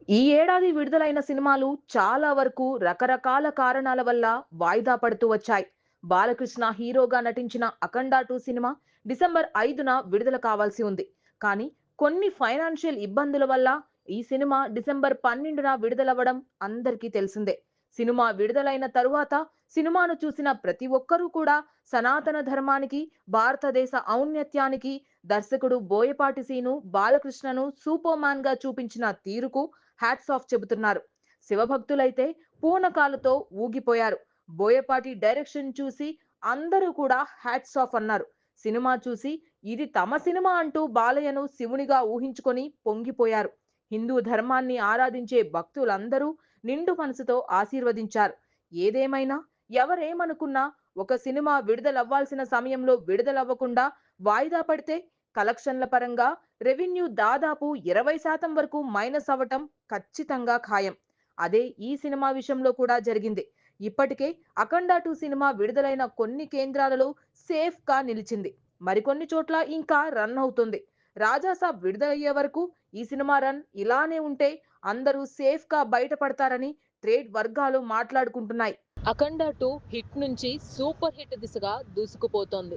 ఈ ఏడాది విడుదలైన సినిమాలు చాలా వరకు రకరకాల కారణాల వల్ల వాయిదా పడుతూ వచ్చాయి. బాలకృష్ణ హీరోగా నటించిన 'అఖండ 2' సినిమా డిసెంబర్ 5న విడుదల కావాల్సి ఉంది. కానీ కొన్ని ఫైనాన్షియల్ ఇబ్బందుల వల్ల ఈ సినిమా డిసెంబర్ 12న విడుదలవ్వడం అందరికీ తెలిసిందే. సినిమా విడుదలైన తరువాత సినిమాను చూసిన ప్రతి ఒక్కరూ కూడా సనాతన ధర్మానికి, భారతదేశ ఔన్నత్యానికి, దర్శకుడు బోయపాటి సీను బాలకృష్ణను సూపర్ మ్యాన్ గా చూపించిన తీరుకు హ్యాట్స్ ఆఫ్ చెబుతున్నారు. శివభక్తులైతే పూనకాలతో ఊగిపోయారు. బోయపాటి డైరెక్షన్ చూసి అందరూ కూడా హ్యాట్స్ ఆఫ్ అన్నారు. సినిమా చూసి ఇది తమ సినిమా అంటూ బాలయ్యను శివునిగా ఊహించుకొని పొంగిపోయారు. హిందూ ధర్మాన్ని ఆరాధించే భక్తులందరూ నిండు మనసుతో ఆశీర్వదించారు. ఏదేమైనా ఎవరేమనుకున్నా ఒక సినిమా విడుదలవ్వాల్సిన సమయంలో విడుదలవ్వకుండా వాయిదా పడితే కలెక్షన్ల పరంగా రెవెన్యూ దాదాపు 20% వరకు మైనస్ అవ్వటం ఖచ్చితంగా ఖాయం. అదే ఈ సినిమా విషయంలో కూడా జరిగింది. ఇప్పటికే 'అఖండ 2' సినిమా విడుదలైన కొన్ని కేంద్రాలలో సేఫ్‌గా నిలిచింది. మరికొన్ని చోట్ల ఇంకా రన్ అవుతుంది. 'రాజాసాబ్' విడుదలయ్యే వరకు ఈ సినిమా రన్ ఇలానే ఉంటే అందరూ సేఫ్‌గా బయటపడతారని ట్రేడ్ వర్గాలు మాట్లాడుకుంటున్నాయి. 'అఖండ 2' హిట్ నుంచి సూపర్ హిట్ దిశగా దూసుకుపోతోంది.